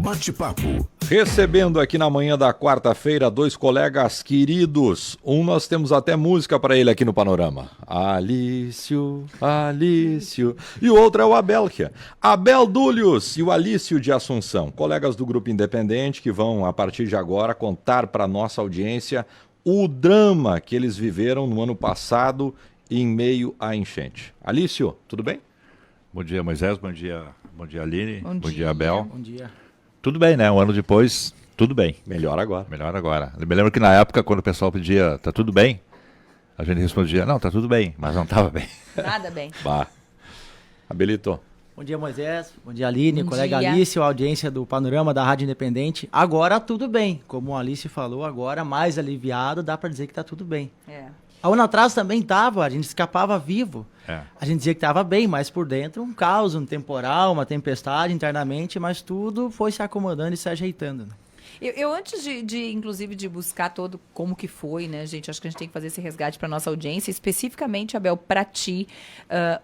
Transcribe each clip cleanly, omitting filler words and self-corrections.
bate-papo. Recebendo aqui na manhã da quarta-feira 2 colegas queridos. Nós temos até música para ele aqui no Panorama. Alício, Alício. E o outro é o Abelkia. Abel Dúlios e o Alício de Assunção. Colegas do Grupo Independente que vão, a partir de agora, contar para nossa audiência o drama que eles viveram no ano passado em meio à enchente. Alício, tudo bem? Bom dia, Moisés. Bom dia, Aline. Bom dia, Abel. Bom dia. Tudo bem, né? Um ano depois, tudo bem. Melhor agora. Melhor agora. Eu me lembro que na época, quando o pessoal pedia, tá tudo bem? A gente respondia, não, tá tudo bem, mas não tava bem. Nada bem. Bah. Abelito. Bom dia, Moisés. Bom dia, Aline, Bom colega dia. Alício, audiência do Panorama da Rádio Independente. Agora tudo bem. Como o Alício falou, agora mais aliviado, dá pra dizer que tá tudo bem. É. Há um ano atrás também tava, a gente escapava vivo. É. A gente dizia que tava bem, mas por dentro um caos, um temporal, uma tempestade internamente, mas tudo foi se acomodando e se ajeitando, né? Eu antes inclusive, de buscar todo como que foi, né, gente? Acho que a gente tem que fazer esse resgate para nossa audiência, especificamente, Abel, para ti.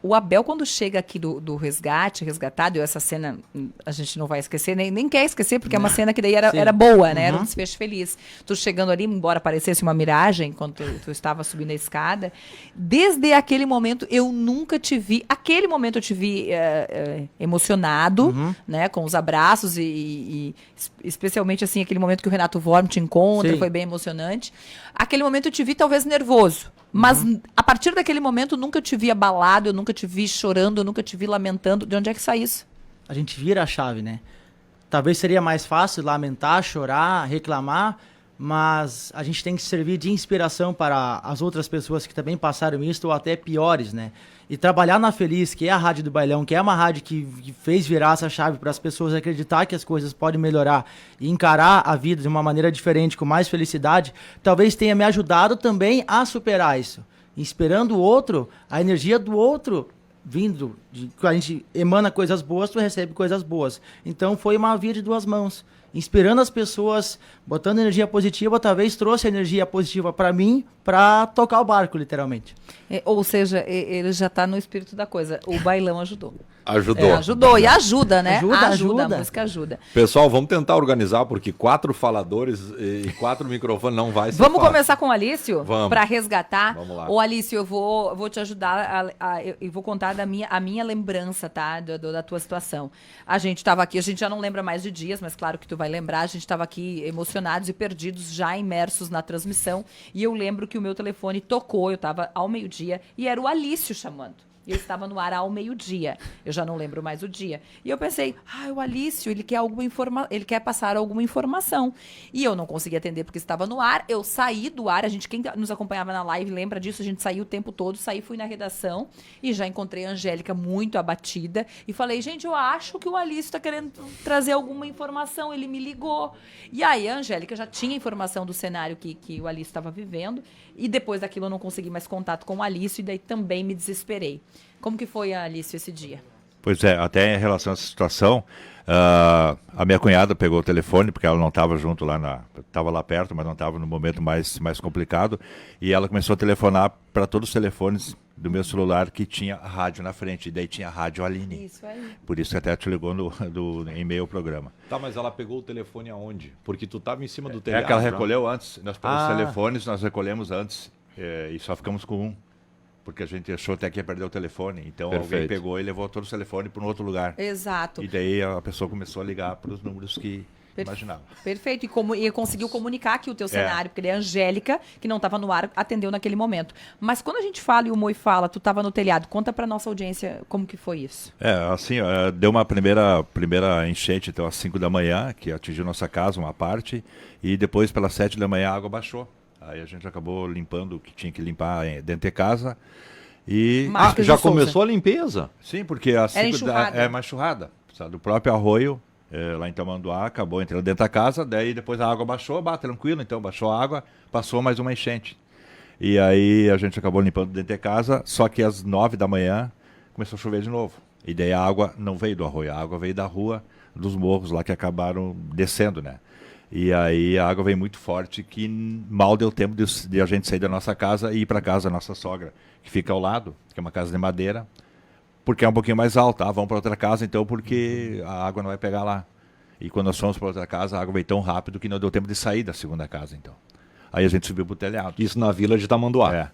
O Abel, quando chega aqui do resgatado, essa cena a gente não vai esquecer, nem quer esquecer, porque é uma cena que daí era boa, né? Era um desfecho feliz. Tu chegando ali, embora parecesse uma miragem, quando tu estava subindo a escada, desde aquele momento eu nunca te vi, eu te vi emocionado, né? Com os abraços e especialmente assim, aquele momento que o Renato Worm te encontra, foi bem emocionante. Aquele momento eu te vi talvez nervoso, mas a partir daquele momento eu nunca te vi abalado, eu nunca te vi chorando, eu nunca te vi lamentando. De onde é que sai isso? A gente vira a chave, né? Talvez seria mais fácil lamentar, chorar, reclamar, mas a gente tem que servir de inspiração para as outras pessoas que também passaram isso, ou até piores, né? E trabalhar na Feliz, que é a Rádio do Bailão, que é uma rádio que fez virar essa chave para as pessoas acreditar que as coisas podem melhorar e encarar a vida de uma maneira diferente, com mais felicidade, talvez tenha me ajudado também a superar isso. Inspirando o outro, a energia do outro vindo, a gente emana coisas boas, tu recebe coisas boas. Então foi uma via de duas mãos. Inspirando as pessoas, botando energia positiva, talvez trouxe energia positiva para mim, para tocar o barco, literalmente. Ou seja, ele já está no espírito da coisa. O bailão ajudou. Ajudou. Ajudou. E ajuda, né? Ajuda. A música ajuda. Pessoal, vamos tentar organizar, porque 4 faladores e 4 microfones não vai ser Vamos fácil. começar com o Alício? Vamos. Para resgatar. Vamos lá. Ô, Alício, eu vou te ajudar e vou contar a minha lembrança, tá? Da tua situação. A gente estava aqui, a gente já não lembra mais de dias, mas claro que tu vai lembrar, a gente estava aqui emocionados e perdidos, já imersos na transmissão. E eu lembro que o meu telefone tocou, eu estava ao meio-dia, e era o Alício chamando. Eu estava no ar ao meio-dia. Eu já não lembro mais o dia. E eu pensei, o Alício, ele quer passar alguma informação. E eu não consegui atender porque estava no ar. Eu saí do ar. Quem nos acompanhava na live lembra disso. A gente saiu o tempo todo. Fui na redação e já encontrei a Angélica muito abatida. E falei, gente, eu acho que o Alício está querendo trazer alguma informação. Ele me ligou. E aí a Angélica já tinha informação do cenário que o Alício estava vivendo. E depois daquilo eu não consegui mais contato com o Alício. E daí também me desesperei. Como que foi, Alício, esse dia? Pois é, até em relação a essa situação, a minha cunhada pegou o telefone, porque ela não estava junto lá, estava lá perto, mas não estava no momento mais complicado, e ela começou a telefonar para todos os telefones do meu celular que tinha rádio na frente, e daí tinha a Rádio Aline. Isso aí. Por isso que até te ligou em meio ao programa. Tá, mas ela pegou o telefone aonde? Porque tu estava em cima do É telhado. que ela né? recolheu antes, os telefones nós recolhemos antes, e só ficamos com um. Porque a gente achou até que ia perder o telefone. Então alguém pegou e levou todo o telefone para um outro lugar. Exato. E daí a pessoa começou a ligar para os números que imaginava. Perfeito. E conseguiu comunicar aqui o teu cenário, porque ele é a Angélica, que não estava no ar, atendeu naquele momento. Mas quando a gente fala e o Moi fala, tu estava no telhado, conta para nossa audiência como que foi isso. Assim, deu uma primeira enchente, então às 5 da manhã, que atingiu nossa casa, uma parte, e depois pelas 7 da manhã a água baixou. Aí a gente acabou limpando o que tinha que limpar dentro de casa. E já começou a limpeza? Sim, porque a enxurrada. É uma enxurrada. Do próprio arroio, lá em Tamanduá, acabou entrando dentro da casa, daí depois a água baixou, tranquilo, então baixou a água, passou mais uma enchente. E aí a gente acabou limpando dentro de casa, só que às 9 da manhã começou a chover de novo. E daí a água não veio do arroio, a água veio da rua, dos morros lá que acabaram descendo, né? E aí a água veio muito forte que mal deu tempo de a gente sair da nossa casa e ir para casa da nossa sogra, que fica ao lado, que é uma casa de madeira, porque é um pouquinho mais alta. Vamos para outra casa então porque a água não vai pegar lá. E quando nós fomos para outra casa, a água veio tão rápido que não deu tempo de sair da segunda casa, então. Aí a gente subiu pro telhado. Isso na vila de Tamanduá. É.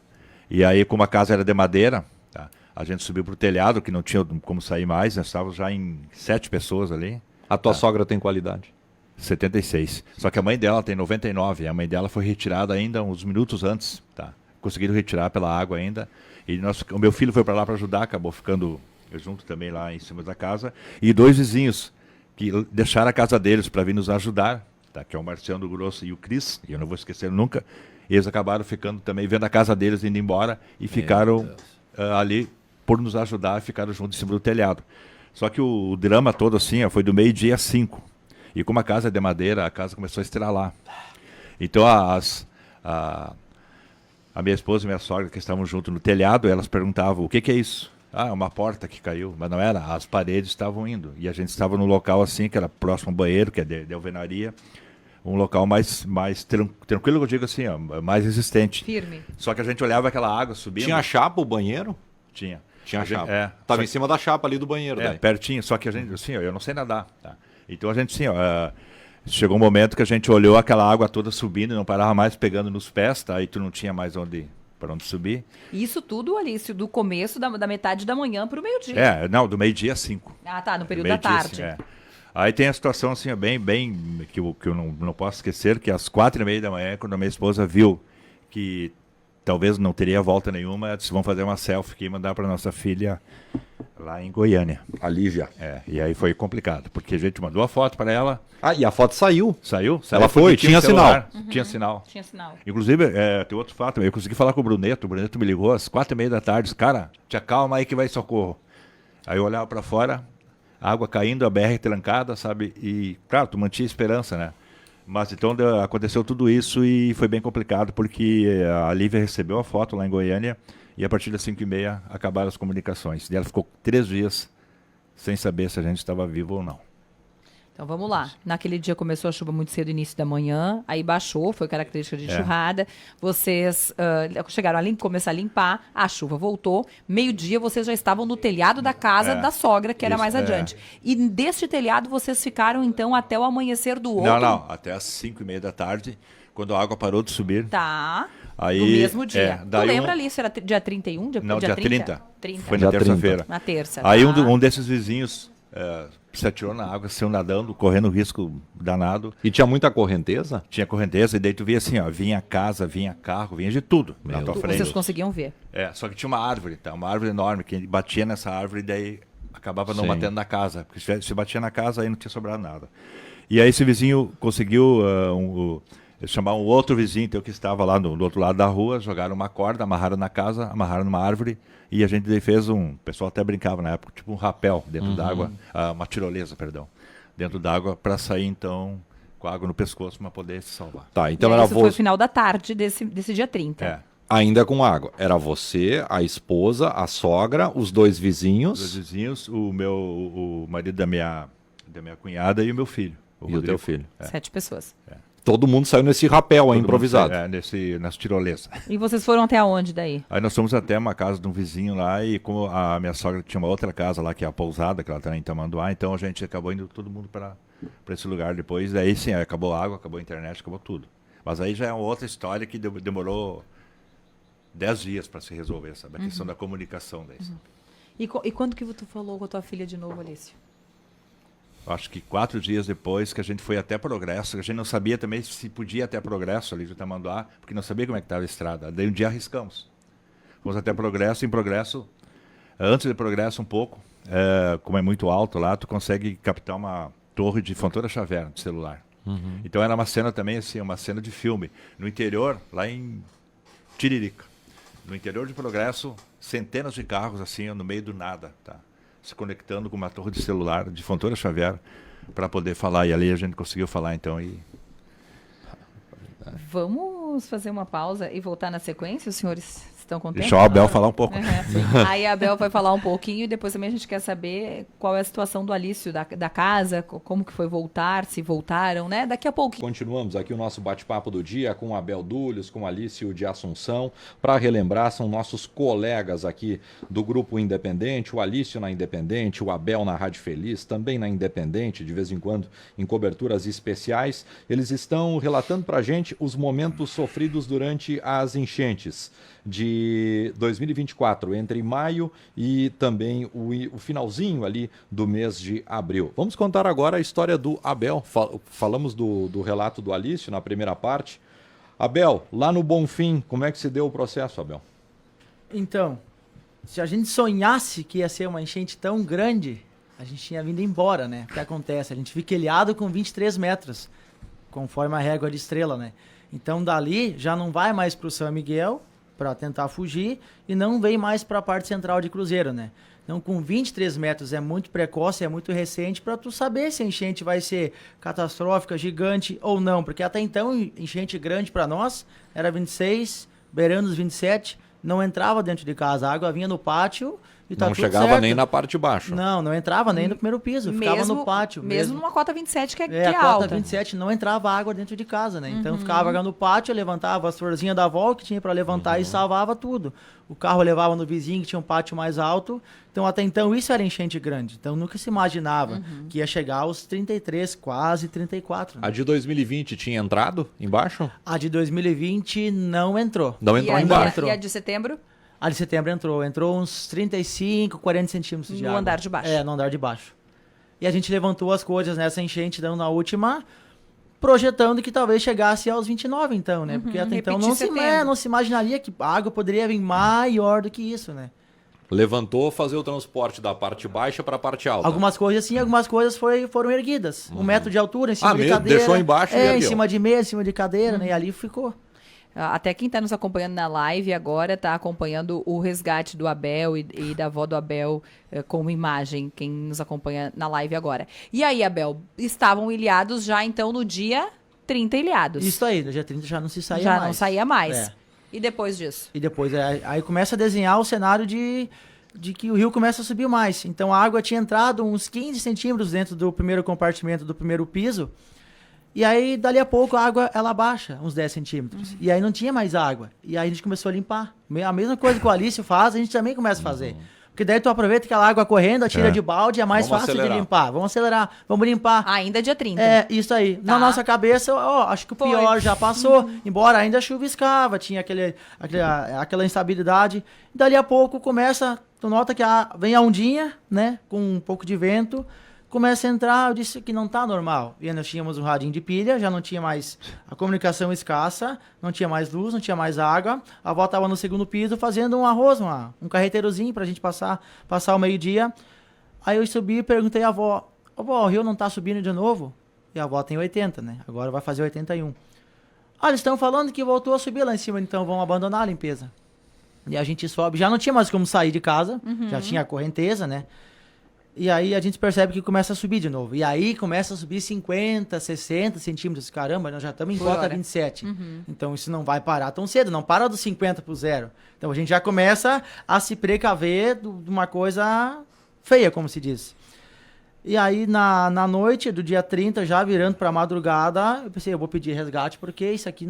E aí, como a casa era de madeira, tá, a gente subiu pro telhado, que não tinha como sair mais, nós estávamos já em 7 pessoas ali. A tua sogra tem qualidade? 76. Só que a mãe dela tem 99. A mãe dela foi retirada ainda uns minutos antes, tá? Conseguiram retirar pela água ainda. E o meu filho foi para lá para ajudar, acabou ficando junto também lá em cima da casa. E 2 vizinhos que deixaram a casa deles para vir nos ajudar, tá? Que é o Marciano Grosso e o Cris, e eu não vou esquecer nunca. Eles acabaram ficando também, vendo a casa deles indo embora, e ficaram ali por nos ajudar, ficaram juntos em cima do telhado. Só que o drama todo assim, ó, foi do meio-dia às 5. E como a casa é de madeira, a casa começou a estralar. Então a minha esposa e minha sogra, que estavam junto no telhado, elas perguntavam, o que é isso? Ah, uma porta que caiu. Mas não era, as paredes estavam indo. E a gente estava num local assim, que era próximo ao banheiro, que é de alvenaria. Um local mais tranquilo, eu digo assim, ó, mais resistente. Firme. Só que a gente olhava aquela água subindo. Tinha chapa o banheiro? Tinha. Tinha A gente- chapa. É. Tava em cima da chapa ali do banheiro. É, daí. pertinho, só que a gente, assim, ó, eu não sei nadar, tá? Então a gente, assim, ó, chegou um momento que a gente olhou aquela água toda subindo e não parava mais pegando nos pés, tá? Aí tu não tinha mais para onde subir. Isso tudo, Alício, do começo da metade da manhã pro meio-dia. É, não, do meio-dia às 5. Ah, tá, no período da Meio-dia, tarde. assim, é. Aí tem a situação, assim, ó, bem, que eu não posso esquecer, que às 4h30 da manhã, quando a minha esposa viu que talvez não teria volta nenhuma, ela disse, vamos fazer uma selfie aqui e mandar para nossa filha lá em Goiânia. A Lívia. É, e aí foi complicado, porque a gente mandou a foto para ela, Ah, e a foto saiu. saiu Ela foi, bonitinho tinha o celular, Uhum. tinha sinal. Tinha sinal. Inclusive, tem outro fato, eu consegui falar com o Bruneto me ligou às 4h30 da tarde, disse, cara, te acalma aí que vai socorro. Aí eu olhava para fora, a água caindo, a BR trancada, sabe, e claro, tu mantinha esperança, né? Mas então aconteceu tudo isso e foi bem complicado, porque a Lívia recebeu a foto lá em Goiânia e a partir das 5h30 acabaram as comunicações. E ela ficou 3 dias sem saber se a gente estava vivo ou não. Então vamos lá. Naquele dia começou a chuva muito cedo, início da manhã, aí baixou, foi característica de enxurrada. Vocês chegaram a começar a limpar, a chuva voltou. Meio-dia vocês já estavam no telhado da casa da sogra, que era Isso, mais adiante. E deste telhado vocês ficaram então até o amanhecer do outro? Não, até as 5h30 da tarde, quando a água parou de subir. Tá. Aí, no mesmo dia. Tu daí lembra ali, se era dia 31? Não, dia 30. 30. Foi Dia na 30. terça-feira. Na terça. Aí tá. um desses vizinhos se atirou na água, saiu nadando, correndo risco danado. E tinha muita correnteza? Tinha correnteza, e daí tu via assim, ó, vinha casa, vinha carro, vinha de tudo na tua frente. Vocês conseguiam ver. Só que tinha uma árvore, tá? Uma árvore enorme, que batia nessa árvore e daí acabava não Sim. batendo na casa. Porque se batia na casa, aí não tinha sobrado nada. E aí esse vizinho conseguiu chamar um outro vizinho então, que estava lá no outro lado da rua, jogaram uma corda, amarraram na casa, amarraram numa árvore, e a gente daí fez o pessoal até brincava na época, tipo um rapel dentro d'água, uma tirolesa, perdão, dentro d'água, para sair então com a água no pescoço para poder se salvar. Tá, então E aí, era isso foi o você. final da tarde desse dia 30. É. Ainda com água. Era você, a esposa, a sogra, os 2 vizinhos. Os vizinhos, o marido da minha cunhada e o meu filho. E o Rodrigo. teu filho. 7 pessoas. Todo mundo saiu nesse rapel aí, Todo mundo improvisado. nessa tirolesa. E vocês foram até onde daí? Aí nós fomos até uma casa de um vizinho lá, e como a minha sogra tinha uma outra casa lá, que é a pousada, que ela está em Tamanduá, então a gente acabou indo todo mundo para esse lugar depois. Daí sim, aí acabou a água, acabou a internet, acabou tudo. Mas aí já é uma outra história que demorou 10 dias para se resolver, sabe? A questão da comunicação daí. Sabe? E quando que tu falou com a tua filha de novo, Alício? Acho que 4 dias depois que a gente foi até Progresso, a gente não sabia também se podia ir até Progresso ali de Tamanduá, porque não sabia como é que estava a estrada. Daí um dia arriscamos. Fomos até Progresso, em Progresso, antes de Progresso um pouco, como é muito alto lá, tu consegue captar uma torre de Fontoura Xavier de celular. Então era uma cena também assim, uma cena de filme. No interior, lá em Tiririca, no interior de Progresso, centenas de carros assim, no meio do nada, tá? Se conectando com uma torre de celular de Fontoura Xavier para poder falar. E ali a gente conseguiu falar, então. Vamos fazer uma pausa e voltar na sequência? Os senhores estão com tempo? Deixa o Abel falar um pouco. Aí a Abel vai falar um pouquinho e depois também a gente quer saber qual é a situação do Alício, da casa, como que foi voltar, se voltaram, né? Daqui a pouquinho. Continuamos aqui o nosso bate-papo do dia com o Abel Dúlios, com o Alício de Assunção. Para relembrar, são nossos colegas aqui do Grupo Independente, o Alício na Independente, o Abel na Rádio Feliz, também na Independente, de vez em quando em coberturas especiais. Eles estão relatando para a gente os momentos sofridos durante as enchentes de 2024, entre maio e também o finalzinho ali do mês de abril. Vamos contar agora a história do Abel. Falamos do relato do Alício na primeira parte. Abel, lá no Bonfim, como é que se deu o processo, Abel? Então, se a gente sonhasse que ia ser uma enchente tão grande, a gente tinha vindo embora, né? O que acontece? A gente fica ilhado com 23 metros, conforme a régua de estrela, né? Então, dali, já não vai mais para o São Miguel, para tentar fugir, e não vem mais para a parte central de Cruzeiro, né? Então, com 23 metros é muito precoce, é muito recente para tu saber se a enchente vai ser catastrófica, gigante ou não, porque até então, enchente grande para nós era 26, beirando os 27, não entrava dentro de casa, a água vinha no pátio e tá não tudo chegava certo. nem na parte de baixo. Não entrava nem no primeiro piso, ficava no pátio. Mesmo numa cota 27, que é a cota alta. 27 não entrava água dentro de casa, né? Então ficava água no pátio, levantava as florzinhas da avó que tinha para levantar e salvava tudo. O carro levava no vizinho que tinha um pátio mais alto. Então até então isso era enchente grande. Então nunca se imaginava que ia chegar aos 33, quase 34. Né? A de 2020 tinha entrado embaixo? A de 2020 não entrou. Não entrou embaixo. E a de setembro? A de setembro entrou uns 35, 40 centímetros de água. No andar de baixo. No andar de baixo. E a gente levantou as coisas nessa enchente, dando na última, projetando que talvez chegasse aos 29, então, né? Porque até então não se imaginaria que a água poderia vir maior do que isso, né? Levantou fazer o transporte da parte baixa para a parte alta. Algumas coisas sim, algumas coisas foram erguidas. 1 metro de altura, em cima de cadeira. Deixou embaixo e em ergueu. cima de mesa, em cima de cadeira, né? E ali ficou. Até quem está nos acompanhando na live agora está acompanhando o resgate do Abel e da avó do Abel como imagem, quem nos acompanha na live agora. E aí, Abel, estavam ilhados já então no dia 30 ilhados. Isso aí, no dia 30 já não se saía já mais. Não saía mais. É. E depois disso? E depois, aí começa a desenhar o cenário de que o rio começa a subir mais. Então a água tinha entrado uns 15 centímetros dentro do primeiro compartimento do primeiro piso. E aí, dali a pouco, a água, ela baixa uns 10 centímetros. E aí não tinha mais água. E aí a gente começou a limpar. A mesma coisa que o Alício faz, a gente também começa a fazer. Porque daí tu aproveita aquela água correndo, atira de balde, é mais fácil de limpar. Vamos acelerar, vamos limpar. Ainda dia 30. É, isso aí. Na nossa cabeça, acho que o pior já passou. Embora ainda chuviscava, tinha aquela instabilidade. E dali a pouco começa, tu nota que vem a ondinha, né, com um pouco de vento. Começa a entrar, eu disse que não tá normal. E nós tínhamos um radinho de pilha, já não tinha mais a comunicação escassa, não tinha mais luz, não tinha mais água. A avó estava no segundo piso fazendo um arroz, um carreteirozinho pra gente passar o meio-dia. Aí eu subi e perguntei à avó, o rio não tá subindo de novo? E a avó tem 80, né? Agora vai fazer 81. Eles estão falando que voltou a subir lá em cima, então vão abandonar a limpeza. E a gente sobe, já não tinha mais como sair de casa, já tinha a correnteza, né? E aí a gente percebe que começa a subir de novo. E aí começa a subir 50, 60 centímetros. Caramba, nós já estamos em cota 27. Então isso não vai parar tão cedo, não para dos 50 para o zero. Então a gente já começa a se precaver de uma coisa feia, como se diz. E aí na noite do dia 30, já virando para a madrugada, eu pensei, eu vou pedir resgate porque isso aqui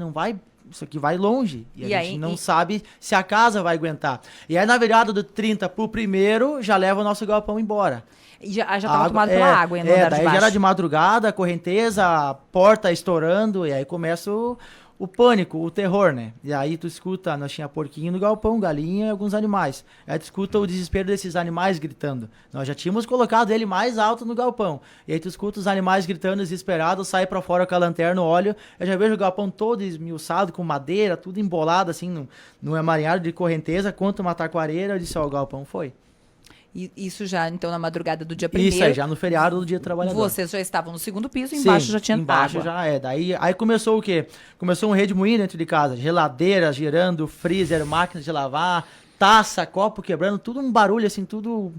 vai longe. E a gente não sabe se a casa vai aguentar. E aí, na virada do 30 pro primeiro, já leva o nosso galpão embora. E já estava tomado pela água, no andar de baixo. Daí já era de madrugada, a correnteza, a porta estourando, e aí começa o pânico, o terror, né? E aí tu escuta, nós tinha porquinho no galpão, galinha e alguns animais. Aí tu escuta o desespero desses animais gritando. Nós já tínhamos colocado ele mais alto no galpão. E aí tu escuta os animais gritando, desesperados, sai pra fora com a lanterna, olho. Eu já vejo o galpão todo esmiuçado, com madeira, tudo embolado, assim, no emaranhado de correnteza, quanto uma taquareira. Eu disse, o galpão foi. E isso já, então, na madrugada do dia 1º. Isso aí, já no feriado do dia do trabalhador. Vocês já estavam no segundo piso, embaixo já tinha embaixo água. Já Daí aí começou o quê? Começou um redemoinho dentro de casa. Geladeiras girando, freezer, máquinas de lavar, taça, copo quebrando, tudo um barulho assim, tudo...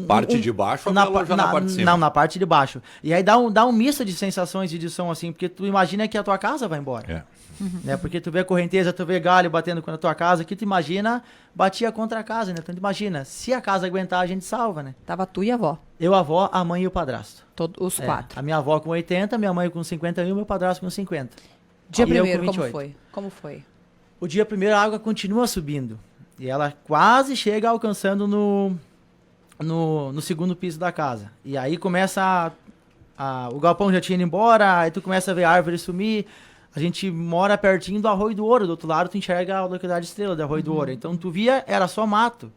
Parte de baixo ou já na parte de cima? Não, na parte de baixo. E aí dá um misto de sensações e de som assim, porque tu imagina que a tua casa vai embora. É. Né? Porque tu vê correnteza, tu vê galho batendo na tua casa, que tu imagina, batia contra a casa, né? Então tu imagina, se a casa aguentar, a gente salva, né? Tava tu e a avó. Eu, a avó, a mãe e o padrasto. Os É, 4. a minha avó com 80, minha mãe com 51 e meu padrasto com 50. Dia E eu com primeiro, como 28. foi? Como foi? O dia primeiro a água continua subindo. E ela quase chega alcançando no segundo piso da casa. E aí começa o galpão já tinha ido embora, aí tu começa a ver a árvore sumir. A gente mora pertinho do Arroio do Ouro, do outro lado tu enxerga a localidade Estrela do Arroio do Ouro. Então tu via, era só mato.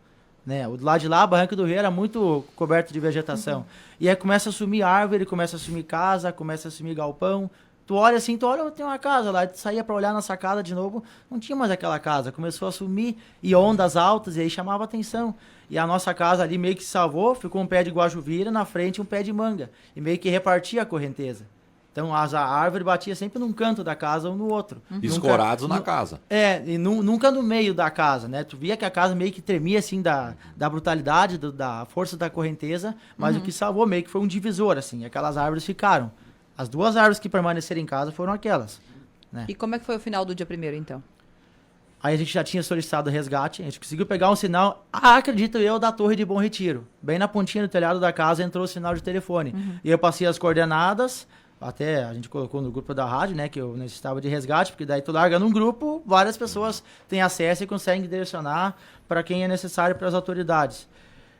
Né? O do lado de lá, Barranca do Rio, era muito coberto de vegetação. E aí começa a sumir árvore, começa a sumir casa, começa a sumir galpão. Tu olha assim, tem uma casa lá, tu saía pra olhar na sacada de novo, não tinha mais aquela casa, começou a sumir, e ondas altas, e aí chamava atenção. E a nossa casa ali meio que se salvou, ficou um pé de guajuvira, na frente um pé de manga, e meio que repartia a correnteza. Então a árvore batia sempre num canto da casa ou no outro. Escorados na casa. E nunca no meio da casa, né? Tu via que a casa meio que tremia assim da brutalidade, da força da correnteza, mas o que salvou meio que foi um divisor, assim, aquelas árvores ficaram. As 2 árvores que permaneceram em casa foram aquelas. Né? E como é que foi o final do dia primeiro, então? Aí a gente já tinha solicitado resgate, a gente conseguiu pegar um sinal, acredito eu, da Torre de Bom Retiro. Bem na pontinha do telhado da casa entrou o sinal de telefone. E eu passei as coordenadas, até a gente colocou no grupo da rádio, né, que eu necessitava de resgate, porque daí tu larga num grupo, várias pessoas têm acesso e conseguem direcionar para quem é necessário para as autoridades.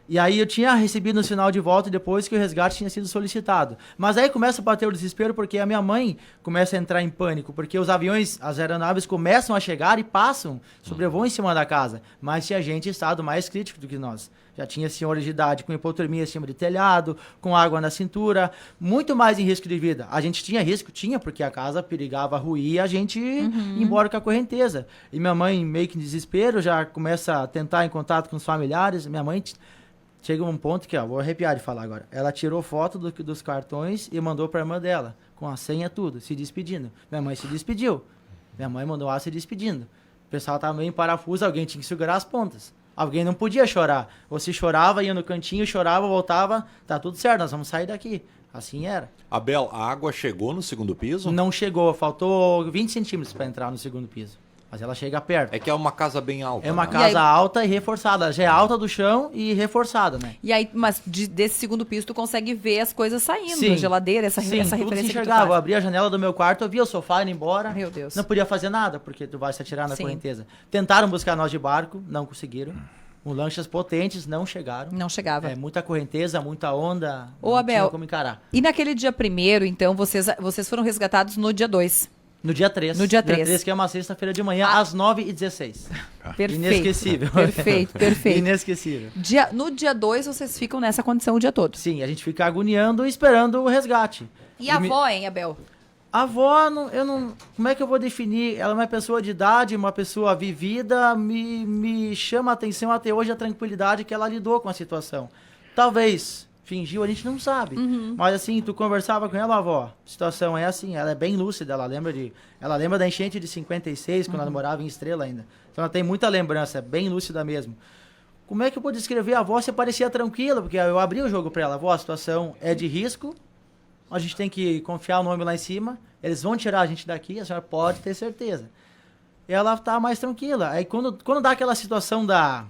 E aí eu tinha recebido um sinal de volta depois que o resgate tinha sido solicitado. Mas aí começa a bater o desespero porque a minha mãe começa a entrar em pânico, porque os aviões, as aeronaves começam a chegar e passam, sobrevoam em cima da casa. Mas tinha gente em estado mais crítico do que nós. Já tinha senhores de idade com hipotermia em cima de telhado, com água na cintura, muito mais em risco de vida. A gente tinha risco? Tinha, porque a casa perigava ruir e a gente ir embora com a correnteza. E minha mãe, meio que em desespero, já começa a tentar em contato com os familiares. Minha mãe... Chega um ponto que, ó, vou arrepiar de falar agora. Ela tirou foto dos cartões e mandou para a irmã dela, com a senha tudo, se despedindo. Minha mãe se despediu. Minha mãe mandou ela se despedindo. O pessoal estava meio em parafuso, alguém tinha que segurar as pontas. Alguém não podia chorar. Ou se chorava, ia no cantinho, chorava, voltava, tá tudo certo, nós vamos sair daqui. Assim era. Abel, a água chegou no segundo piso? Não chegou, faltou 20 centímetros para entrar no segundo piso. Mas ela chega perto. É que é uma casa bem alta. É uma né? casa alta e reforçada. Já é alta do chão e reforçada, né? E aí, mas desse segundo piso, tu consegue ver as coisas saindo, Sim. a geladeira, essa Sim, referência tudo se que tu enxergava. Eu faz. abria a janela do meu quarto, eu via o sofá indo embora. Meu Deus. Não podia fazer nada, porque tu vai se atirar na Sim. correnteza. Tentaram buscar nós de barco, não conseguiram. Com lanchas potentes, não chegaram. Não chegava. É, muita correnteza, muita onda. Ô, não Abel, tinha como encarar. E naquele dia primeiro, então, vocês foram resgatados no dia 2. No dia 3. No dia 3. Que é uma sexta-feira de manhã, às 9h16. Perfeito. Inesquecível. Perfeito, perfeito. Inesquecível. No dia 2, vocês ficam nessa condição o dia todo. Sim, a gente fica agoniando e esperando o resgate. E a avó, hein, Abel? A avó, como é que eu vou definir? Ela é uma pessoa de idade, uma pessoa vivida, me chama a atenção até hoje a tranquilidade que ela lidou com a situação. Talvez fingiu, a gente não sabe. Mas assim, tu conversava com ela, avó, a situação é assim, ela é bem lúcida, ela lembra da enchente de 56, quando ela morava em Estrela ainda. Então ela tem muita lembrança, é bem lúcida mesmo. Como é que eu vou descrever a avó se parecia tranquila? Porque eu abri o jogo pra ela, avó, a situação é de risco, a gente tem que confiar o nome lá em cima, eles vão tirar a gente daqui, a senhora pode ter certeza. E ela tá mais tranquila. Aí quando dá aquela situação da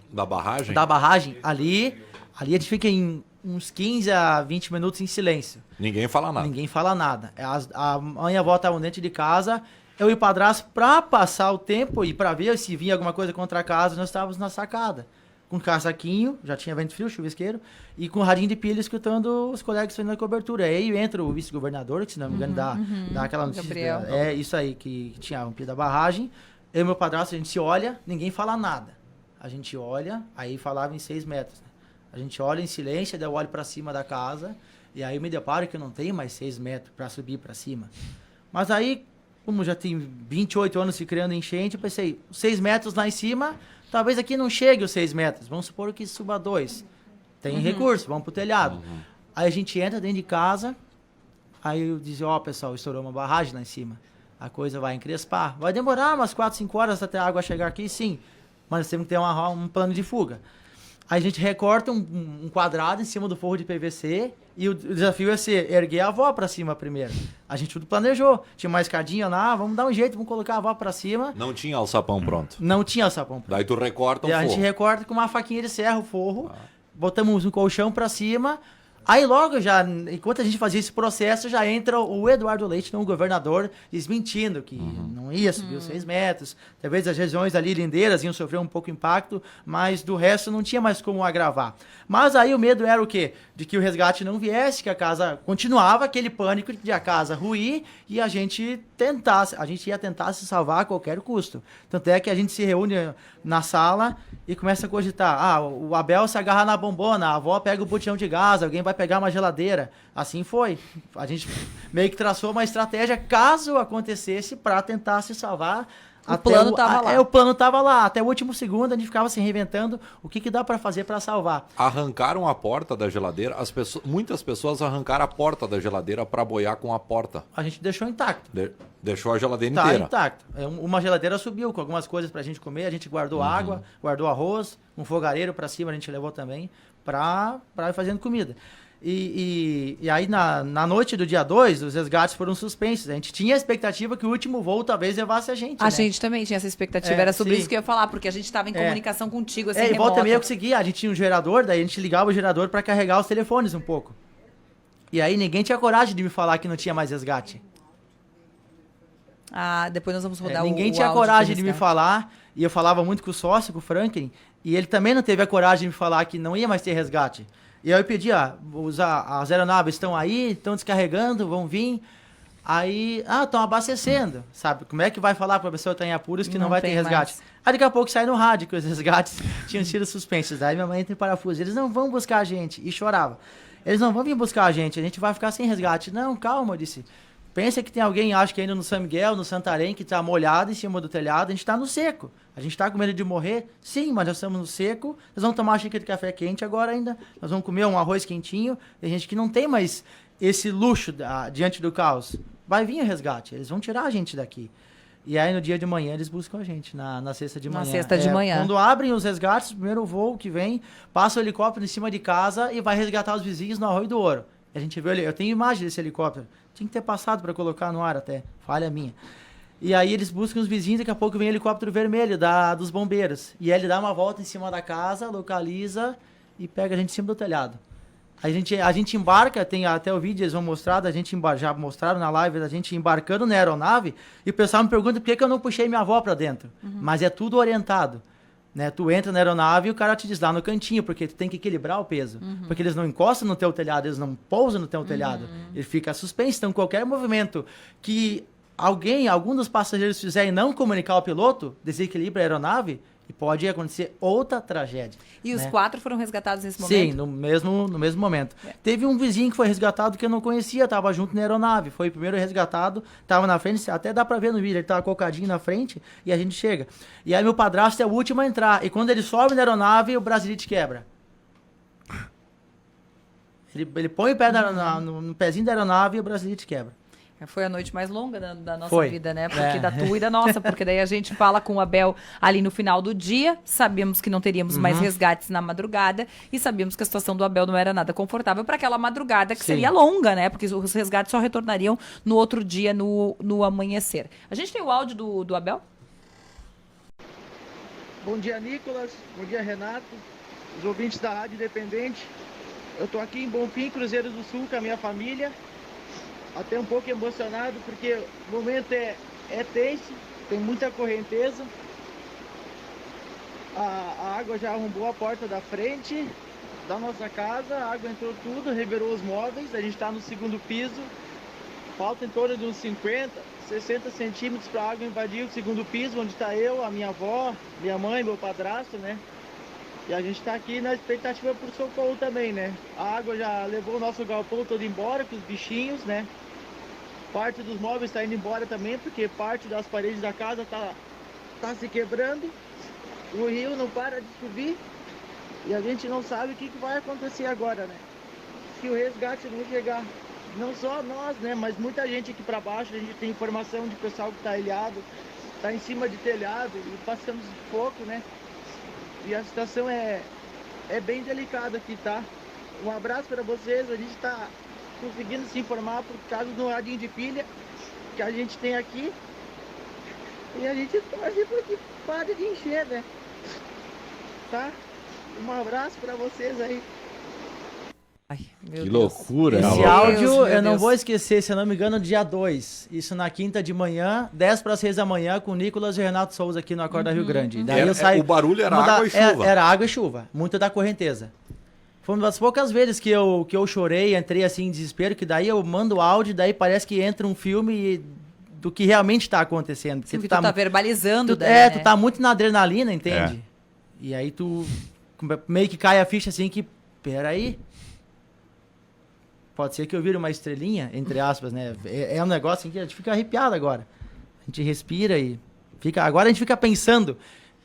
barragem, ali a gente fica em uns 15 a 20 minutos em silêncio. Ninguém fala nada. Ninguém fala nada. A mãe e a avó estavam dentro de casa, eu e o padrasto, pra passar o tempo e pra ver se vinha alguma coisa contra a casa, nós estávamos na sacada. Com casaquinho, já tinha vento frio, chuvisqueiro, e com radinho de pilha escutando os colegas fazendo a cobertura. Aí entra o vice-governador, que se não me engano dá aquela notícia. Gabriel. É isso aí, que tinha rompido a barragem. Eu e meu padrasto, a gente se olha, ninguém fala nada. A gente olha, aí falava em 6 metros. Né? A gente olha em silêncio, daí eu olho pra cima da casa, e aí eu me deparo que eu não tenho mais 6 metros pra subir pra cima. Mas aí, como já tem 28 anos se criando enchente, eu pensei, 6 metros lá em cima, talvez aqui não chegue os 6 metros. Vamos supor que suba 2. Tem recurso, vamos pro telhado. Aí a gente entra dentro de casa, aí eu dizia, ó, pessoal, estourou uma barragem lá em cima. A coisa vai encrespar. Vai demorar umas 4, 5 horas até a água chegar aqui, sim. mas nós temos que ter um plano de fuga. Aí a gente recorta um quadrado em cima do forro de PVC e o desafio é ser erguer a avó para cima primeiro. A gente tudo planejou. Tinha uma escadinha lá, vamos dar um jeito, vamos colocar a avó para cima. Não tinha alçapão pronto. Não tinha alçapão. Daí tu recorta o E a forro. gente recorta com uma faquinha de serra o forro, botamos um colchão para cima. Aí logo já, enquanto a gente fazia esse processo, já entra o Eduardo Leite, o governador, desmentindo que não ia subir os 6 metros. Talvez as regiões ali lindeiras iam sofrer um pouco impacto, mas do resto não tinha mais como agravar. Mas aí o medo era o quê? De que o resgate não viesse, que a casa continuava, aquele pânico de a casa ruir e a gente ia tentar se salvar a qualquer custo. Tanto é que a gente se reúne na sala e começa a cogitar, o Abel se agarra na bombona, a avó pega o botijão de gás, alguém vai pegar uma geladeira. Assim foi. A gente meio que traçou uma estratégia caso acontecesse para tentar se salvar. O plano estava lá. O plano estava lá. Até o último segundo a gente ficava se reinventando o que dá para fazer para salvar. Arrancaram a porta da geladeira. Muitas pessoas arrancaram a porta da geladeira para boiar com a porta. A gente deixou intacto. Deixou a geladeira Tá inteira. intacto. Uma geladeira subiu com algumas coisas pra gente comer. A gente guardou água, guardou arroz, um fogareiro pra cima a gente levou também pra ir fazendo comida. E aí na noite do dia 2, os resgates foram suspensos. A gente tinha a expectativa que o último voo talvez levasse a gente. A gente também tinha essa expectativa, era sobre sim. isso que eu ia falar, porque a gente estava em comunicação contigo, assim, E volta e remota. meia eu conseguia. A gente tinha um gerador, daí a gente ligava o gerador pra carregar os telefones um pouco. E aí ninguém tinha coragem de me falar que não tinha mais resgate. Depois nós vamos rodar o Ninguém tinha áudio coragem de me resgate. falar, e eu falava muito com o sócio, com o Franklin, e ele também não teve a coragem de me falar que não ia mais ter resgate. E aí eu pedi, as aeronaves estão aí, estão descarregando, vão vir. Aí, estão abastecendo, sabe? Como é que vai falar para a pessoa que está em apuros que não vai ter tem resgate? mais. Aí daqui a pouco sai no rádio que os resgates tinham sido suspensos. Aí minha mãe entra em parafuso, eles não vão buscar a gente. E chorava. Eles não vão vir buscar a gente vai ficar sem resgate. Não, calma, eu disse. Pensa que tem alguém, acho que ainda no São Miguel, no Santarém, que está molhado em cima do telhado, a gente está no seco. A gente está com medo de morrer? Sim, mas nós estamos no seco, nós vamos tomar uma xícara de café quente agora ainda, nós vamos comer um arroz quentinho, tem gente que não tem mais esse luxo diante do caos. Vai vir o resgate, eles vão tirar a gente daqui. E aí no dia de manhã eles buscam a gente, na sexta de manhã. Na sexta de manhã. Quando abrem os resgates, o primeiro voo que vem, passa o helicóptero em cima de casa e vai resgatar os vizinhos no Arroio do Ouro. A gente vê, eu tenho imagem desse helicóptero. Tinha que ter passado para colocar no ar até. Falha minha. E aí eles buscam os vizinhos, daqui a pouco vem o helicóptero vermelho dos bombeiros. E aí ele dá uma volta em cima da casa, localiza e pega a gente em cima do telhado. A gente embarca, tem até o vídeo, eles vão mostrar, já mostraram na live, a gente embarcando na aeronave, e o pessoal me pergunta por que eu não puxei minha avó para dentro. Mas é tudo orientado. Né? Tu entra na aeronave e o cara te diz lá no cantinho, porque tu tem que equilibrar o peso. Porque eles não encostam no teu telhado, eles não pousam no teu telhado. Ele fica suspenso. Então, qualquer movimento que algum dos passageiros fizer e não comunicar ao piloto, desequilibra a aeronave e pode acontecer outra tragédia. E os né? 4 foram resgatados nesse momento? Sim, no mesmo momento. Teve um vizinho que foi resgatado que eu não conhecia, estava junto na aeronave. Foi o primeiro resgatado, estava na frente, até dá pra ver no vídeo, ele estava colocadinho na frente e a gente chega. E aí meu padrasto é o último a entrar. E quando ele sobe na aeronave, o brasilite quebra. Ele põe o pé no pezinho da aeronave e o brasilite quebra. Foi a noite mais longa da nossa Foi. vida, né? Porque da tua e da nossa, porque daí a gente fala com o Abel ali no final do dia, sabíamos que não teríamos mais resgates na madrugada e sabíamos que a situação do Abel não era nada confortável para aquela madrugada que seria longa, né? Porque os resgates só retornariam no outro dia, no amanhecer. A gente tem o áudio do Abel? Bom dia, Nicolas. Bom dia, Renato. Os ouvintes da Rádio Independente. Eu tô aqui em Bonfim, Cruzeiro do Sul, com a minha família. Até um pouco emocionado, porque o momento é tenso, tem muita correnteza. A água já arrombou a porta da frente da nossa casa, a água entrou tudo, revirou os móveis, a gente está no segundo piso. Falta em torno de uns 50, 60 centímetros para a água invadir o segundo piso, onde está eu, a minha avó, minha mãe, meu padrasto, né? E a gente está aqui na expectativa por socorro também, né? A água já levou o nosso galpão todo embora, com os bichinhos, né? Parte dos móveis está indo embora também, porque parte das paredes da casa tá se quebrando. O rio não para de subir e a gente não sabe o que vai acontecer agora, né? Se o resgate não chegar, não só nós, né? Mas muita gente aqui para baixo, a gente tem informação de pessoal que está ilhado, está em cima de telhado e passamos pouco, né? E a situação é bem delicada aqui, tá? Um abraço para vocês, a gente tá conseguindo se informar por causa do radinho de pilha que a gente tem aqui. E a gente torce para que pare de encher, né? Tá? Um abraço para vocês aí. Ai, meu Que Deus. loucura. Esse Meu áudio, Deus, meu eu não Deus. vou esquecer, se eu não me engano, dia 2. Isso na quinta de manhã, 10 para 6 da manhã, com o Nicolas e Renato Souza aqui no Acorda Rio Grande. Daí eu saí. O barulho era uma da- água e chuva. Era água e chuva, muito da correnteza. Foi uma das poucas vezes que eu chorei, entrei assim em desespero, que daí eu mando o áudio, daí parece que entra um filme do que realmente está acontecendo. Porque Sim, que tu tá verbalizando, tu, daí, né? tu tá muito na adrenalina, entende? E aí tu meio que cai a ficha assim que, peraí, pode ser que eu vire uma estrelinha, entre aspas, né? É um negócio assim que a gente fica arrepiado agora. A gente respira e fica... Agora a gente fica pensando,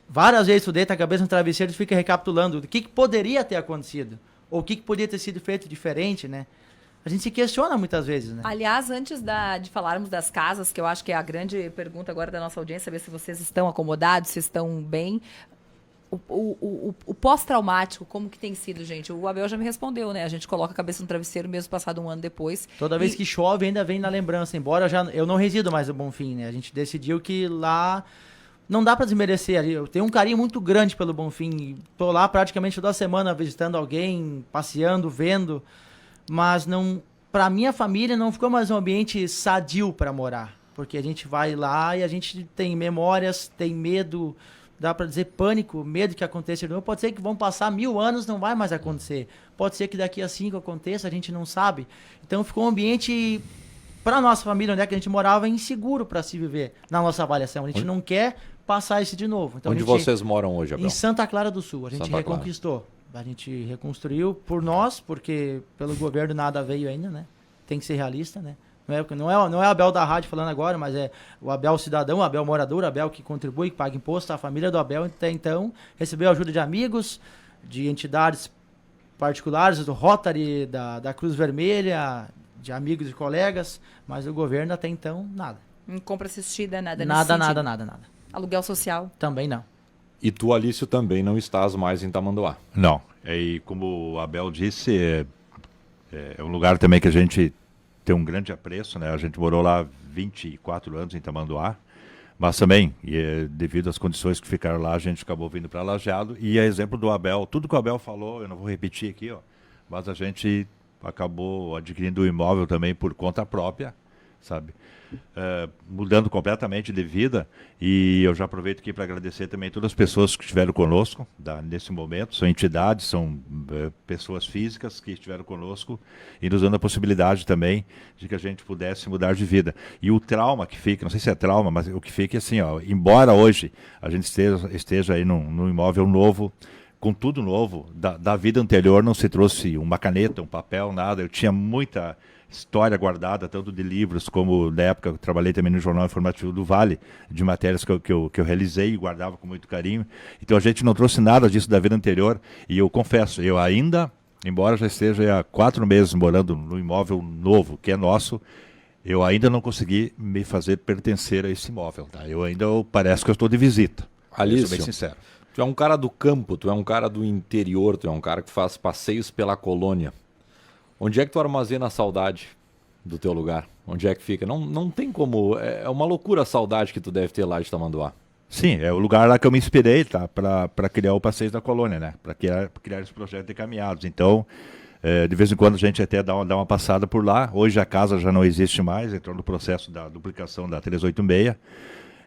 várias vezes tu deita a cabeça no travesseiro e fica recapitulando o que poderia ter acontecido, ou o que poderia ter sido feito diferente, né? A gente se questiona muitas vezes, né? Aliás, antes de falarmos das casas, que eu acho que é a grande pergunta agora da nossa audiência, saber se vocês estão acomodados, se estão bem. O pós-traumático, como que tem sido, gente? O Abel já me respondeu, né? A gente coloca a cabeça no travesseiro mesmo passado um ano depois. Toda vez que chove ainda vem na lembrança, embora eu não resido mais no Bonfim, né? A gente decidiu que lá não dá pra desmerecer. Eu tenho um carinho muito grande pelo Bonfim. Tô lá praticamente toda semana visitando alguém, passeando, vendo, mas não, para minha família não ficou mais um ambiente sadio para morar, porque a gente vai lá e a gente tem memórias, tem medo, dá para dizer pânico, medo que aconteça de novo. Pode ser que vão passar 1000 anos, não vai mais acontecer. Pode ser que daqui a 5 aconteça, a gente não sabe. Então ficou um ambiente, para nossa família, onde é que a gente morava, inseguro para se viver, na nossa avaliação. A gente não quer passar isso de novo. Então, Onde a gente, vocês moram hoje, Abel? em Santa Clara do Sul. A gente Santa Clara. reconquistou. A gente reconstruiu por nós, porque pelo governo nada veio ainda, né? Tem que ser realista, né? Não é o Abel da rádio falando agora, mas é o Abel cidadão, o Abel morador, o Abel que contribui, que paga imposto. A família do Abel, até então, recebeu ajuda de amigos, de entidades particulares, do Rotary, da Cruz Vermelha, de amigos e colegas, mas o governo até então, nada. Não compra assistida, nada nesse Nada. sentido. Aluguel social. Também não. E tu, Alício, também não estás mais em Tamanduá. Não. E como o Abel disse, é um lugar também que a gente tem um grande apreço, né? A gente morou lá 24 anos em Tamanduá, mas também, devido às condições que ficaram lá, a gente acabou vindo para Lajeado. E a exemplo do Abel, tudo que o Abel falou, eu não vou repetir aqui, ó, mas a gente acabou adquirindo o imóvel também por conta própria, sabe? Mudando completamente de vida, e eu já aproveito aqui para agradecer também todas as pessoas que estiveram conosco nesse momento. São entidades, são pessoas físicas que estiveram conosco e nos dando a possibilidade também de que a gente pudesse mudar de vida. E o trauma que fica, não sei se é trauma, mas o que fica é assim, ó, embora hoje a gente esteja aí num imóvel novo, com tudo novo, da vida anterior não se trouxe uma caneta, um papel, nada. Eu tinha muita história guardada, tanto de livros como, na época, eu trabalhei também no Jornal Informativo do Vale, de matérias que eu realizei e guardava com muito carinho. Então a gente não trouxe nada disso da vida anterior, e eu confesso, eu ainda, embora já esteja há 4 meses morando no imóvel novo, que é nosso, eu ainda não consegui me fazer pertencer a esse imóvel. Tá? Parece que eu estou de visita. Alício, eu sou bem sincero. Tu é um cara do campo, tu é um cara do interior, tu é um cara que faz passeios pela colônia. Onde é que tu armazena a saudade do teu lugar? Onde é que fica? Não tem como... É uma loucura a saudade que tu deve ter lá de Tamanduá. Sim, é o lugar lá que eu me inspirei, tá? Para criar o Passeio da Colônia, né? Para criar esse projeto de caminhados. Então, de vez em quando a gente até dá uma passada por lá. Hoje a casa já não existe mais, entrou no processo da duplicação da 386.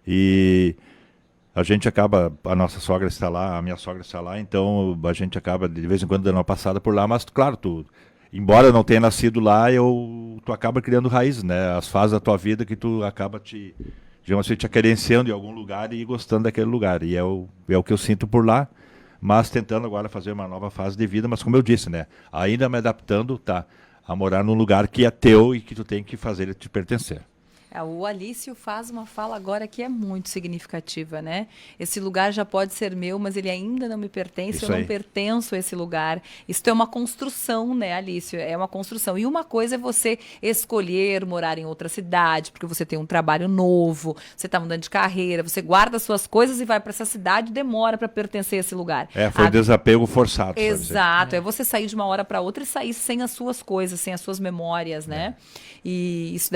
E a gente acaba, a nossa sogra está lá, a minha sogra está lá, então a gente acaba de vez em quando dando uma passada por lá, mas claro, embora eu não tenha nascido lá, tu acaba criando raízes, né? As fases da tua vida que tu acaba digamos assim, te acarenciando em algum lugar e gostando daquele lugar. E é o que eu sinto por lá, mas tentando agora fazer uma nova fase de vida, mas como eu disse, né? Ainda me adaptando, a morar num lugar que é teu e que tu tem que fazer ele te pertencer. O Alício faz uma fala agora que é muito significativa, né? Esse lugar já pode ser meu, mas ele ainda não me pertence, Isso eu não aí. pertenço a esse lugar. Isso é uma construção, né, Alício? É uma construção. E uma coisa é você escolher morar em outra cidade, porque você tem um trabalho novo, você está mudando de carreira, você guarda suas coisas e vai para essa cidade e demora para pertencer a esse lugar. Foi desapego forçado. sabe dizer. Exato, é você sair de uma hora para outra e sair sem as suas coisas, sem as suas memórias, né? E isso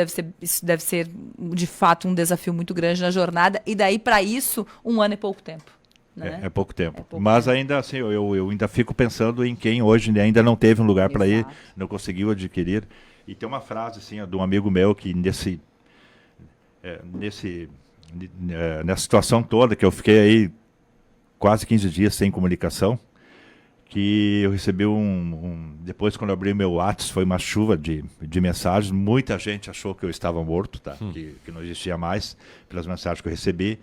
deve ser de fato um desafio muito grande na jornada. E daí para isso 1 ano é pouco tempo, né? É pouco tempo. É pouco Mas tempo. ainda assim, eu ainda fico pensando em quem hoje ainda não teve um lugar para ir, Exato. não conseguiu adquirir. E tem uma frase assim, ó, de um amigo meu que nessa situação toda que eu fiquei aí quase 15 dias sem comunicação, que eu recebi depois quando eu abri meu WhatsApp, foi uma chuva de mensagens, muita gente achou que eu estava morto, tá? Que não existia mais, pelas mensagens que eu recebi.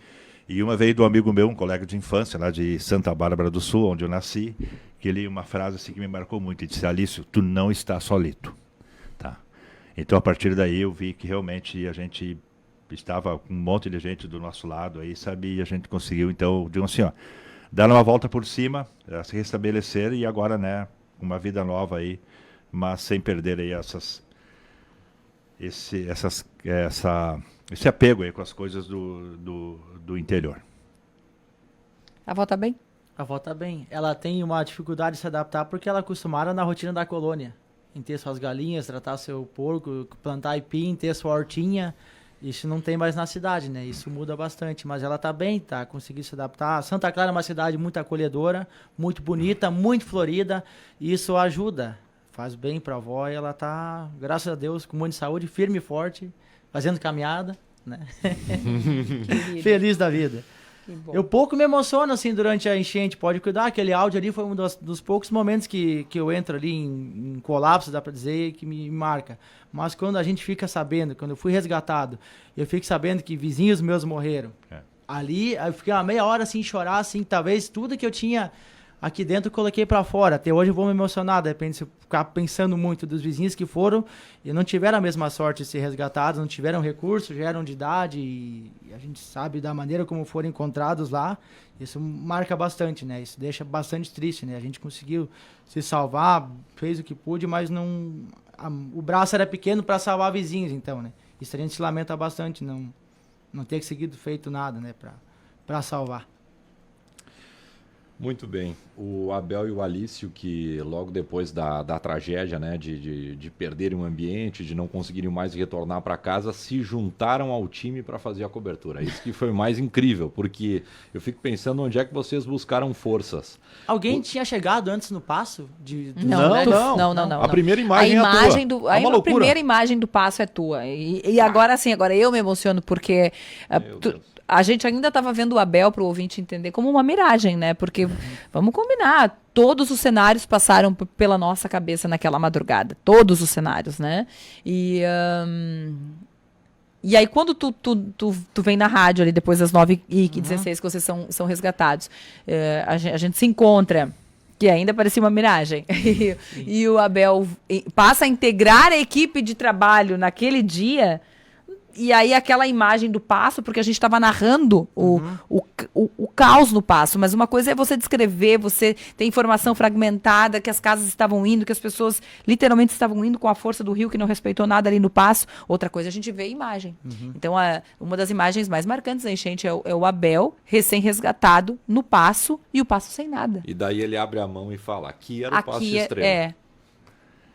E uma veio do amigo meu, um colega de infância, lá de Santa Bárbara do Sul, onde eu nasci, que ele uma frase assim que me marcou muito, ele disse: Alício, tu não está solito. Tá? Então a partir daí eu vi que realmente a gente estava com um monte de gente do nosso lado aí, sabe? E a gente conseguiu, então, digo assim, ó, dar uma volta por cima, se restabelecer e agora, né, uma vida nova aí, mas sem perder aí esse apego aí com as coisas do interior. A avó tá bem? A avó tá bem. Ela tem uma dificuldade de se adaptar porque ela é acostumada na rotina da colônia. Em ter suas galinhas, tratar seu porco, plantar aipim, ter sua hortinha. Isso não tem mais na cidade, né? Isso muda bastante. Mas ela tá bem, tá conseguindo se adaptar. Santa Clara é uma cidade muito acolhedora, muito bonita, muito florida. E isso ajuda. Faz bem pra avó e ela tá, graças a Deus, com muita saúde, firme e forte, fazendo caminhada, né? Querido, Feliz da vida. que bom. Eu pouco me emociono, assim, durante a enchente, pode cuidar. Aquele áudio ali foi um dos poucos momentos que eu entro ali em colapso, dá pra dizer, que me marca. Mas quando a gente fica sabendo, quando eu fui resgatado, eu fico sabendo que vizinhos meus morreram. Ali, eu fiquei uma meia hora, assim, chorar, assim, talvez tudo que eu tinha aqui dentro eu coloquei pra fora. Até hoje eu vou me emocionar, de repente, se eu ficar pensando muito dos vizinhos que foram e não tiveram a mesma sorte de ser resgatados, não tiveram recursos, já eram de idade e a gente sabe da maneira como foram encontrados lá. Isso marca bastante, né? Isso deixa bastante triste, né? A gente conseguiu se salvar, fez o que pôde, mas não... o braço era pequeno para salvar vizinhos, então, né? Isso a gente se lamenta bastante, não ter conseguido feito nada, né? Para salvar. Muito bem. O Abel e o Alício, que logo depois da tragédia, né, de perderem o ambiente, de não conseguirem mais retornar para casa, se juntaram ao time para fazer a cobertura. Isso que foi mais incrível, porque eu fico pensando onde é que vocês buscaram forças. Alguém tinha chegado antes no passo? Não. A primeira imagem é a tua. É uma a loucura. primeira imagem do passo é tua. E agora, assim, agora eu me emociono porque a gente ainda estava vendo o Abel, para o ouvinte entender, como uma miragem, né? Porque, vamos combinar, todos os cenários passaram pela nossa cabeça naquela madrugada. Todos os cenários, né? E aí, quando tu vem na rádio ali, depois das 9h16, que vocês são resgatados, a gente se encontra, que ainda parecia uma miragem. E o Abel passa a integrar a equipe de trabalho naquele dia. E aí aquela imagem do passo, porque a gente estava narrando o caos no passo, mas uma coisa é você descrever, você ter informação fragmentada, que as casas estavam indo, que as pessoas literalmente estavam indo com a força do rio, que não respeitou nada ali no passo. Outra coisa, a gente vê a imagem. Então, uma das imagens mais marcantes da enchente é o Abel, recém-resgatado, no passo, e o passo sem nada. E daí ele abre a mão e fala, aqui era o passo extremo.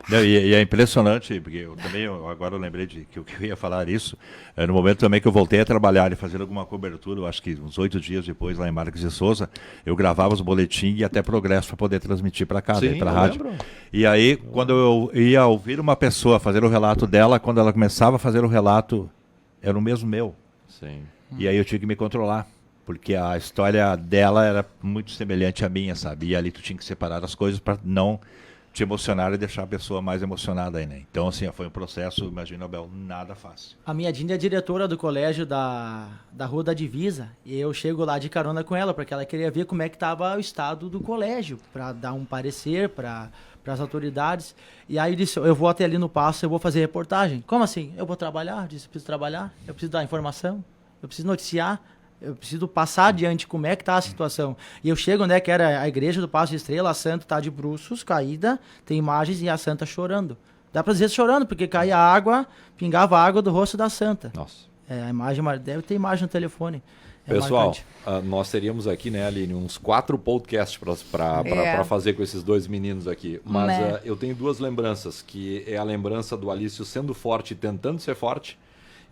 Não, e é impressionante, porque agora eu lembrei que eu ia falar isso, no momento também que eu voltei a trabalhar e fazer alguma cobertura, eu acho que uns 8 dias depois, lá em Marques de Souza, eu gravava os boletins e até Progresso para poder transmitir para casa, para a rádio. Lembro. E aí, quando eu ia ouvir uma pessoa fazer o relato dela, quando ela começava a fazer o relato, era o mesmo meu. Sim. E aí eu tinha que me controlar, porque a história dela era muito semelhante à minha, sabe? E ali tu tinha que separar as coisas para não te emocionar e deixar a pessoa mais emocionada aí, né? Então, assim, foi um processo, imagina, Abel, nada fácil. A minha Dinda é diretora do colégio da Rua da Divisa, e eu chego lá de carona com ela, porque ela queria ver como é que estava o estado do colégio, para dar um parecer para as autoridades. E aí disse, eu vou até ali no Paço, eu vou fazer reportagem. Como assim? Eu vou trabalhar? Disse, eu preciso trabalhar, eu preciso dar informação, eu preciso noticiar, eu preciso passar adiante como é que está a situação. E eu chego, né, que era a igreja do Paço de Estrela, a santa está de bruços, caída, tem imagens e a santa chorando. Dá para dizer chorando, porque caía água, pingava água do rosto da santa. Nossa. A imagem, deve ter imagem no telefone. Pessoal, nós teríamos aqui, né, Aline, uns 4 podcasts para fazer com esses dois meninos aqui. Mas eu tenho 2 lembranças, que é a lembrança do Alício sendo forte, tentando ser forte.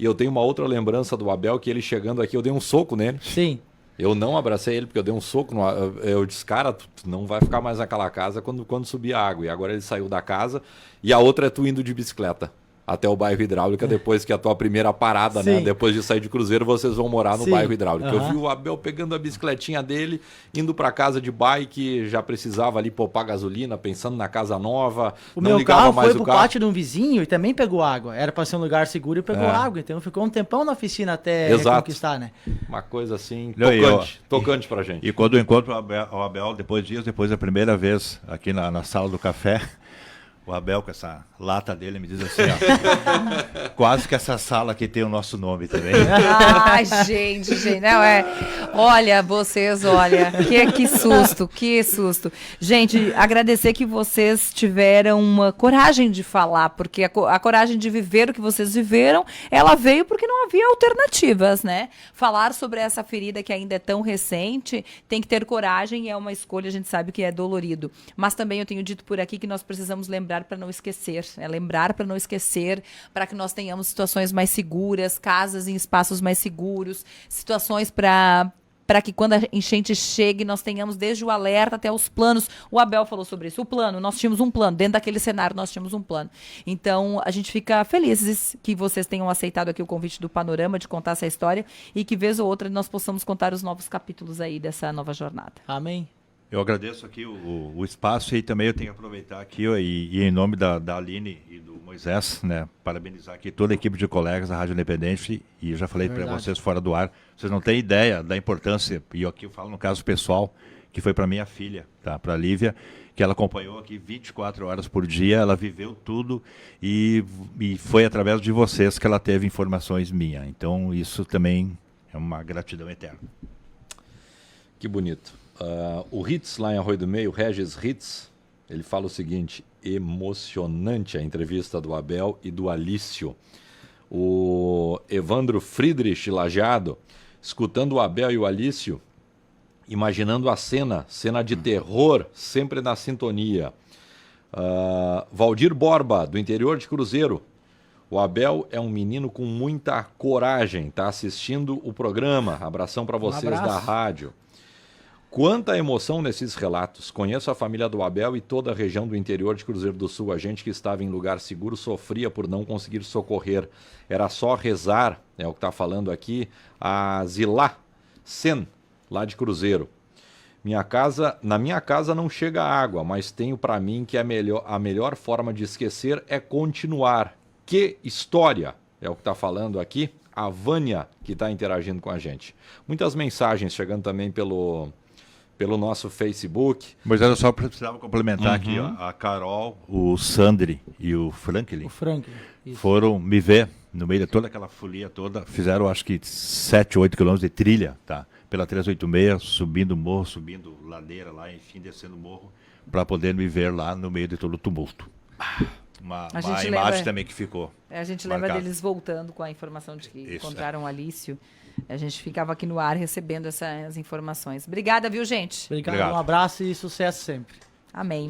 E eu tenho uma outra lembrança do Abel, que ele chegando aqui, eu dei um soco nele. Sim. Eu não abracei ele, porque eu dei um soco. Eu disse, cara, tu não vai ficar mais naquela casa quando subir a água. E agora ele saiu da casa. E a outra é tu indo de bicicleta até o bairro Hidráulica, depois que a tua primeira parada, né? Depois de sair de Cruzeiro, vocês vão morar no bairro Hidráulica. Eu vi o Abel pegando a bicicletinha dele, indo para casa de bike, já precisava ali poupar gasolina, pensando na casa nova. O meu carro foi pro pátio de um vizinho e também pegou água. Era para ser um lugar seguro e pegou água. Então ficou um tempão na oficina até reconquistar, né? Uma coisa assim, tocante pra gente. E quando eu encontro o Abel, dias depois da primeira vez, aqui na sala do café, o Abel, com essa lata dele, me diz assim, ó, quase que essa sala aqui tem o nosso nome também. Ai, gente, não é... Olha, vocês, olha, que susto. Gente, agradecer que vocês tiveram uma coragem de falar, porque a coragem de viver o que vocês viveram, ela veio porque não havia alternativas, né? Falar sobre essa ferida que ainda é tão recente, tem que ter coragem e é uma escolha, a gente sabe que é dolorido. Mas também eu tenho dito por aqui que nós precisamos lembrar para não esquecer, lembrar para não esquecer, para que nós tenhamos situações mais seguras, casas em espaços mais seguros, situações para que quando a enchente chegue, nós tenhamos desde o alerta até os planos. O Abel falou sobre isso. O plano, nós tínhamos um plano. Dentro daquele cenário, nós tínhamos um plano. Então, a gente fica felizes que vocês tenham aceitado aqui o convite do Panorama de contar essa história e que, vez ou outra, nós possamos contar os novos capítulos aí dessa nova jornada. Amém. Eu agradeço aqui o espaço e também eu tenho que aproveitar aqui e em nome da Aline e do Moisés, né, parabenizar aqui toda a equipe de colegas da Rádio Independente e eu já falei para vocês fora do ar, vocês não têm ideia da importância, e aqui eu falo no caso pessoal, que foi para minha filha, tá, para a Lívia, que ela acompanhou aqui 24 horas por dia, ela viveu tudo e foi através de vocês que ela teve informações minhas. Então isso também é uma gratidão eterna. Que bonito. O Ritz, lá em Arroio do Meio, Regis Ritz, ele fala o seguinte: emocionante a entrevista do Abel e do Alício. O Evandro Friedrich Lajeado, escutando o Abel e o Alício, imaginando a cena de terror, sempre na sintonia. Valdir Borba, do interior de Cruzeiro. O Abel é um menino com muita coragem, está assistindo o programa. Abração para vocês da rádio. Quanta emoção nesses relatos. Conheço a família do Abel e toda a região do interior de Cruzeiro do Sul. A gente que estava em lugar seguro sofria por não conseguir socorrer. Era só rezar, é o que está falando aqui, a Zilá Sen, lá de Cruzeiro. Na minha casa não chega água, mas tenho para mim que a melhor forma de esquecer é continuar. Que história, é o que está falando aqui, a Vânia, que está interagindo com a gente. Muitas mensagens chegando também pelo nosso Facebook. Mas eu só precisava complementar aqui, ó, a Carol, o Sandri e o Franklin. Foram me ver no meio de toda aquela folia toda, fizeram acho que 7, 8 quilômetros de trilha, tá? Pela 386, subindo morro, subindo ladeira lá, enfim, descendo morro, para poder me ver lá no meio de todo o tumulto. Uma imagem também que ficou. A gente lembra deles voltando com a informação de que encontraram o Alício. A gente ficava aqui no ar recebendo essas informações. Obrigada, viu, gente? Obrigado. Um abraço e sucesso sempre. Amém.